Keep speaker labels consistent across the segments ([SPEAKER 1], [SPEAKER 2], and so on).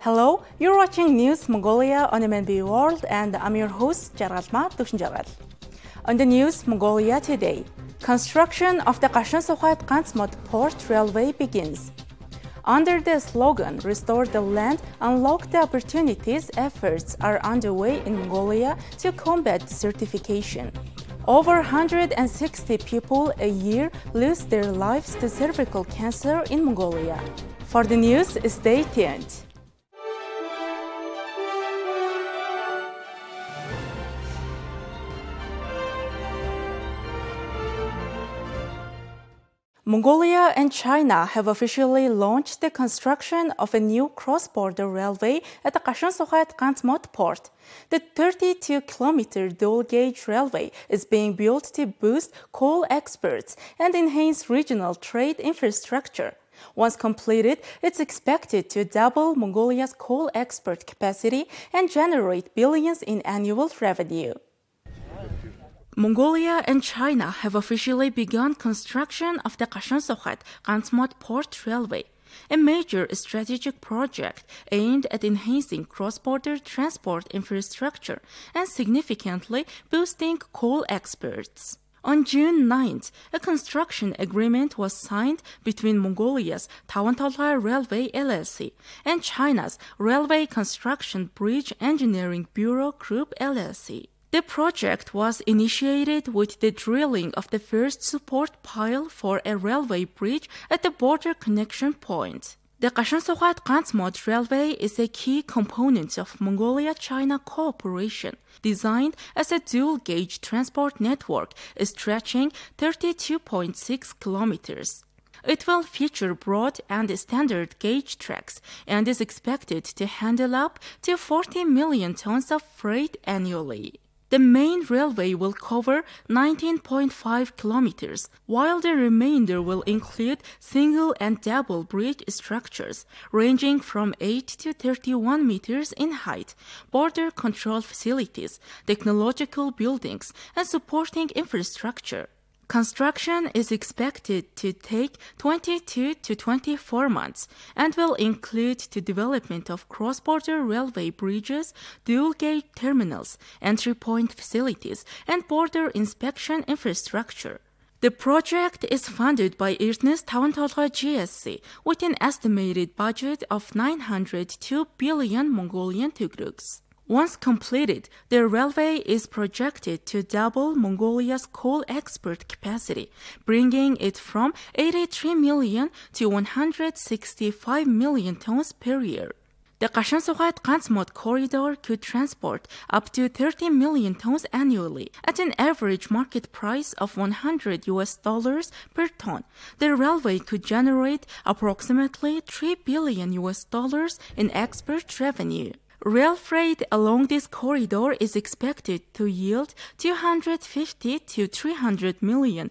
[SPEAKER 1] Hello, you're watching News Mongolia on MNB World, and I'm your host, Jargalma Dushinjagal. On the News Mongolia today, construction of the Kashan-Sokhayt-Kansmot Port Railway begins. Under the slogan, Restore the Land, Unlock the Opportunities, efforts are underway in Mongolia to combat desertification. Over 160 people a year lose their lives to cervical cancer in Mongolia. For the news, stay tuned. Mongolia and China have officially launched the construction of a new cross-border railway at the Kashan-Sokhayt-Kansmot port. The 32-kilometer dual-gauge railway is being built to boost coal exports and enhance regional trade infrastructure. Once completed, it's expected to double Mongolia's coal export capacity and generate billions in annual revenue. Mongolia and China have officially begun construction of the Kashan-Sokhayt-Kansmot Port Railway, a major strategic project aimed at enhancing cross-border transport infrastructure and significantly boosting coal exports. On June 9th, a construction agreement was signed between Mongolia's Tawantolga Railway LLC and China's Railway Construction Bridge Engineering Bureau Group LLC. The project was initiated with the drilling of the first support pile for a railway bridge at the border connection point. The Kashan-Sokhayt-Kansmot Railway is a key component of Mongolia-China cooperation, designed as a dual-gauge transport network stretching 32.6 kilometers. It will feature broad and standard gauge tracks and is expected to handle up to 40 million tons of freight annually. The main railway will cover 19.5 kilometers, while the remainder will include single and double bridge structures ranging from 8 to 31 meters in height, border control facilities, technological buildings, and supporting infrastructure. Construction is expected to take 22 to 24 months and will include the development of cross-border railway bridges, dual-gauge terminals, entry point facilities, and border inspection infrastructure. The project is funded by Irtnes Tawantolga GSC with an estimated budget of 902 billion Mongolian tugruks. Once completed, the railway is projected to double Mongolia's coal export capacity, bringing it from 83 million to 165 million tons per year. The Kashan-Sokhayt-Kansmot corridor could transport up to 30 million tons annually at an average market price of $100 per ton. The railway could generate approximately $3 billion in export revenue. Rail freight along this corridor is expected to yield 250 to 300 million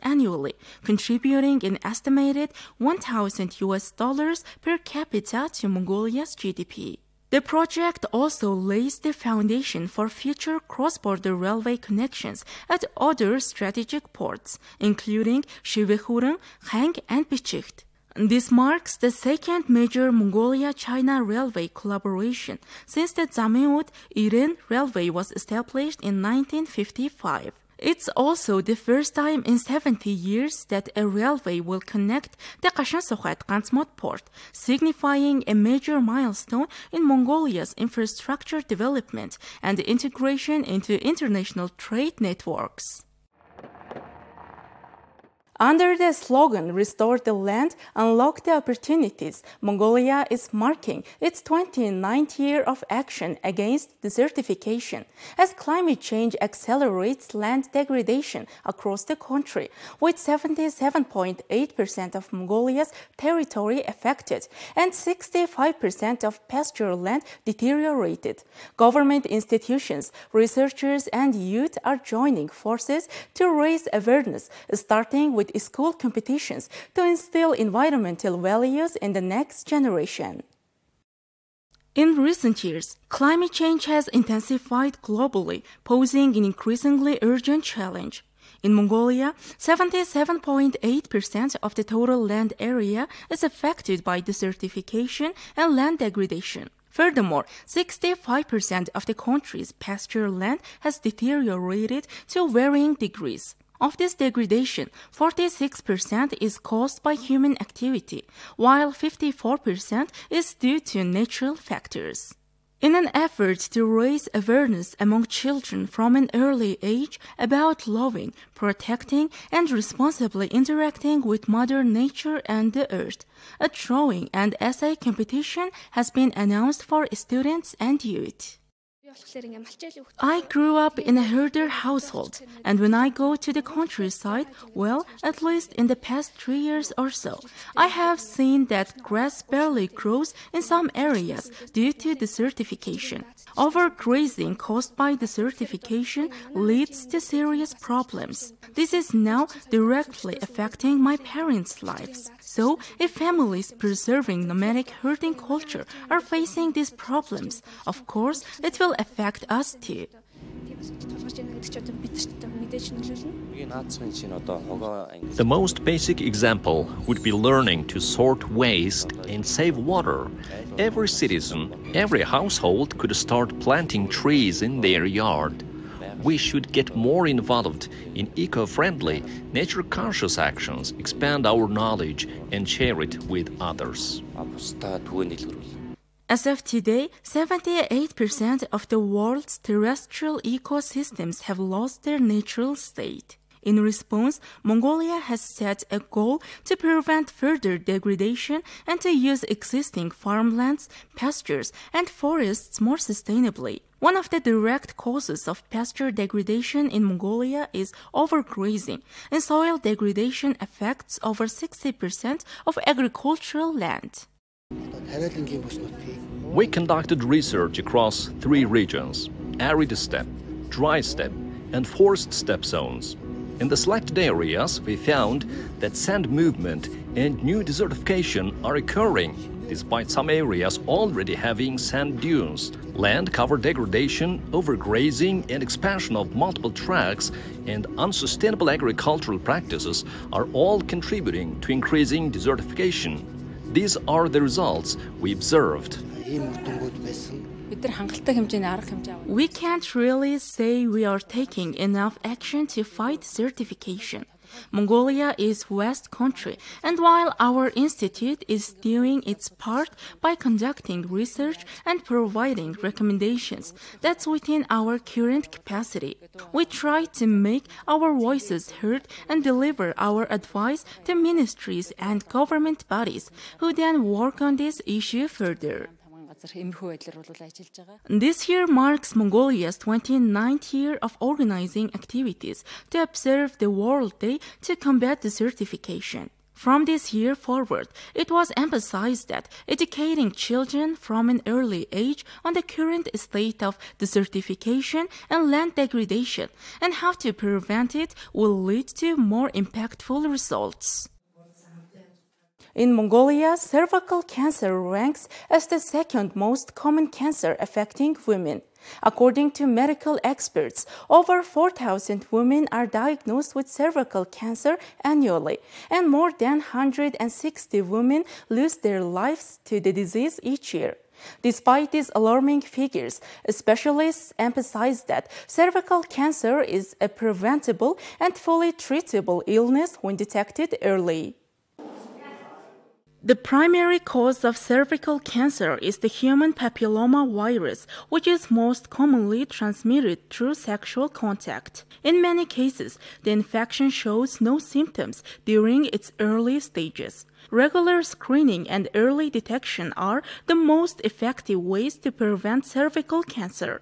[SPEAKER 1] annually, contributing an estimated $1,000 per capita to Mongolia's GDP. The project also lays the foundation for future cross-border railway connections at other strategic ports, including Shivechurun, Khang, and Bichicht. This marks the second major Mongolia-China railway collaboration since the Zameut-Iren Railway was established in 1955. It's also the first time in 70 years that a railway will connect the Kashan-Sokhayt-Kansmot port, signifying a major milestone in Mongolia's infrastructure development and integration into international trade networks. Under the slogan, Restore the Land, Unlock the Opportunities, Mongolia is marking its 29th year of action against desertification as climate change accelerates land degradation across the country, with 77.8% of Mongolia's territory affected and 65% of pasture land deteriorated. Government institutions, researchers, and youth are joining forces to raise awareness, starting with school competitions to instill environmental values in the next generation. In recent years, climate change has intensified globally, posing an increasingly urgent challenge. In Mongolia, 77.8% of the total land area is affected by desertification and land degradation. Furthermore, 65% of the country's pasture land has deteriorated to varying degrees. Of this degradation, 46% is caused by human activity, while 54% is due to natural factors. In an effort to raise awareness among children from an early age about loving, protecting, and responsibly interacting with Mother Nature and the Earth, a drawing and essay competition has been announced for students and youth. I grew up in a herder household, and when I go to the countryside, well, at least in the past 3 years or so, I have seen that grass barely grows in some areas due to desertification. Overgrazing caused by desertification leads to serious problems. This is now directly affecting my parents' lives. So, if families preserving nomadic herding culture are facing these problems, of course, it will affect us too.
[SPEAKER 2] The most basic example would be learning to sort waste and save water. Every citizen, every household could start planting trees in their yard. We should get more involved in eco-friendly, nature-conscious actions, expand our knowledge, and share it with others.
[SPEAKER 1] As of today, 78% of the world's terrestrial ecosystems have lost their natural state. In response, Mongolia has set a goal to prevent further degradation and to use existing farmlands, pastures, and forests more sustainably. One of the direct causes of pasture degradation in Mongolia is overgrazing, and soil degradation affects over 60% of agricultural land.
[SPEAKER 2] We conducted research across 3 regions: arid steppe, dry steppe, and forest steppe zones. In the selected areas, we found that sand movement and new desertification are occurring, despite some areas already having sand dunes. Land cover degradation, overgrazing, and expansion of multiple tracts and unsustainable agricultural practices are all contributing to increasing desertification. These are the results we observed.
[SPEAKER 1] We can't really say we are taking enough action to fight desertification. Mongolia is a vast country, and while our institute is doing its part by conducting research and providing recommendations that's within our current capacity, we try to make our voices heard and deliver our advice to ministries and government bodies, who then work on this issue further. This year marks Mongolia's 29th year of organizing activities to observe the World Day to combat desertification. From this year forward, it was emphasized that educating children from an early age on the current state of desertification and land degradation and how to prevent it will lead to more impactful results. In Mongolia, cervical cancer ranks as the second most common cancer affecting women. According to medical experts, over 4,000 women are diagnosed with cervical cancer annually, and more than 160 women lose their lives to the disease each year. Despite these alarming figures, specialists emphasize that cervical cancer is a preventable and fully treatable illness when detected early. The primary cause of cervical cancer is the human papilloma virus, which is most commonly transmitted through sexual contact. In many cases, the infection shows no symptoms during its early stages. Regular screening and early detection are the most effective ways to prevent cervical cancer.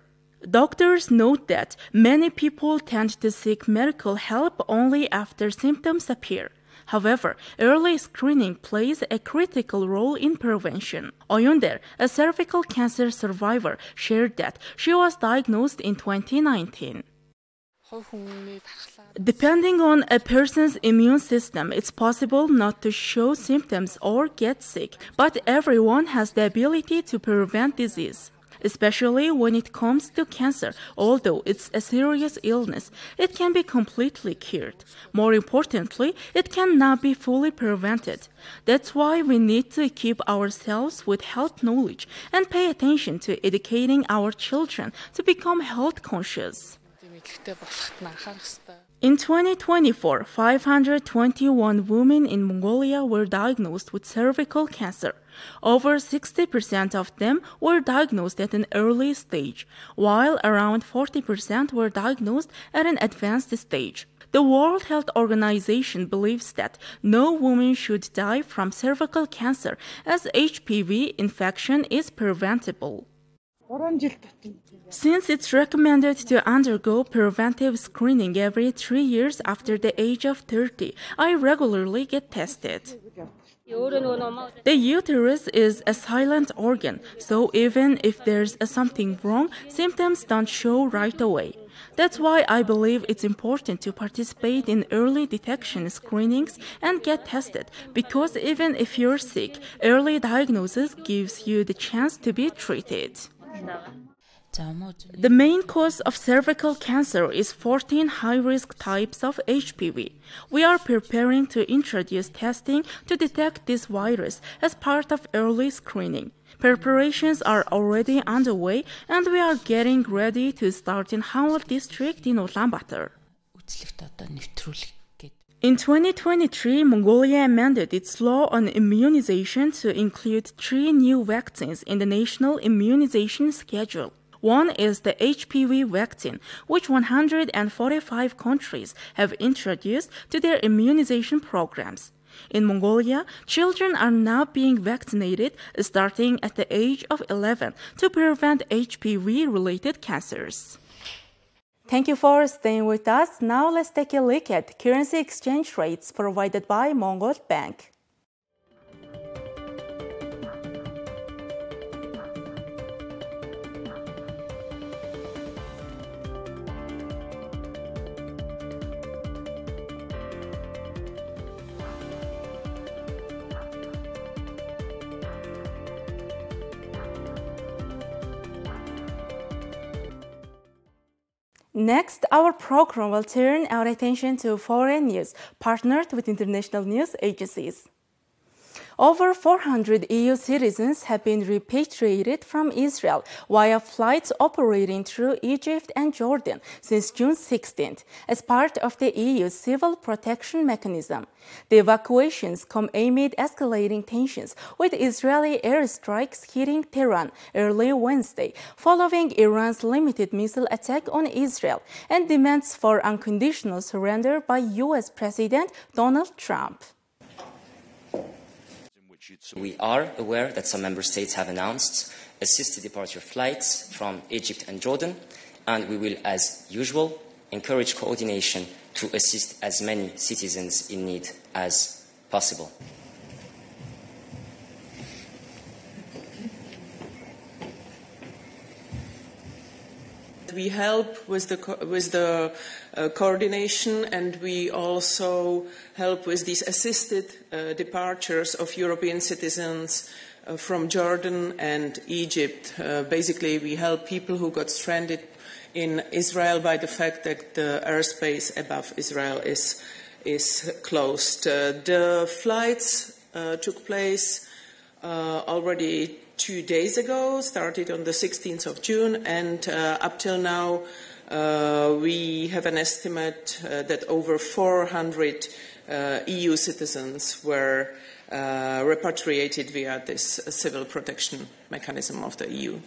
[SPEAKER 1] Doctors note that many people tend to seek medical help only after symptoms appear. However, early screening plays a critical role in prevention. Oyunder, a cervical cancer survivor, shared that she was diagnosed in 2019. Depending on a person's immune system, it's possible not to show symptoms or get sick, but everyone has the ability to prevent disease. especially when it comes to cancer. Although it's a serious illness, it can be completely cured. More importantly, it cannot be fully prevented. That's why we need to equip ourselves with health knowledge and pay attention to educating our children to become health conscious. In 2024, 521 women in Mongolia were diagnosed with cervical cancer. Over 60% of them were diagnosed at an early stage, while around 40% were diagnosed at an advanced stage. The World Health Organization believes that no woman should die from cervical cancer, as HPV infection is preventable. Since it's recommended to undergo preventive screening every 3 years after the age of 30, I regularly get tested. The uterus is a silent organ, so even if there's something wrong, symptoms don't show right away. That's why I believe it's important to participate in early detection screenings and get tested, because even if you're sick, early diagnosis gives you the chance to be treated. The main cause of cervical cancer is 14 high-risk types of HPV. We are preparing to introduce testing to detect this virus as part of early screening. Preparations are already underway, and we are getting ready to start in Hanwal district in Ulaanbaatar. In 2023, Mongolia amended its law on immunization to include 3 new vaccines in the national immunization schedule. One is the HPV vaccine, which 145 countries have introduced to their immunization programs. In Mongolia, children are now being vaccinated starting at the age of 11 to prevent HPV-related cancers. Thank you for staying with us. Now let's take a look at currency exchange rates provided by Mongol Bank. Next, our program will turn our attention to foreign news, partnered with international news agencies. Over 400 EU citizens have been repatriated from Israel via flights operating through Egypt and Jordan since June 16th, as part of the EU's civil protection mechanism. The evacuations come amid escalating tensions, with Israeli airstrikes hitting Tehran early Wednesday, following Iran's limited missile attack on Israel and demands for unconditional surrender by U.S. President Donald Trump.
[SPEAKER 3] We are aware that some member states have announced assisted departure flights from Egypt and Jordan, and we will, as usual, encourage coordination to assist as many citizens in need as possible.
[SPEAKER 4] We help with the coordination, and we also help with these assisted departures of European citizens from Jordan and Egypt. Basically, we help people who got stranded in Israel by the fact that the airspace above Israel is closed. The flights took place already 2 days ago, started on the 16th of June, and up till now we have an estimate that over 400 EU citizens were repatriated via this civil protection mechanism of the EU.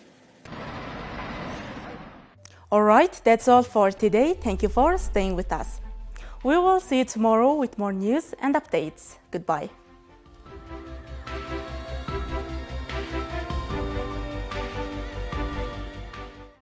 [SPEAKER 1] All right, that's all for today. Thank you for staying with us. We will see you tomorrow with more news and updates. Goodbye.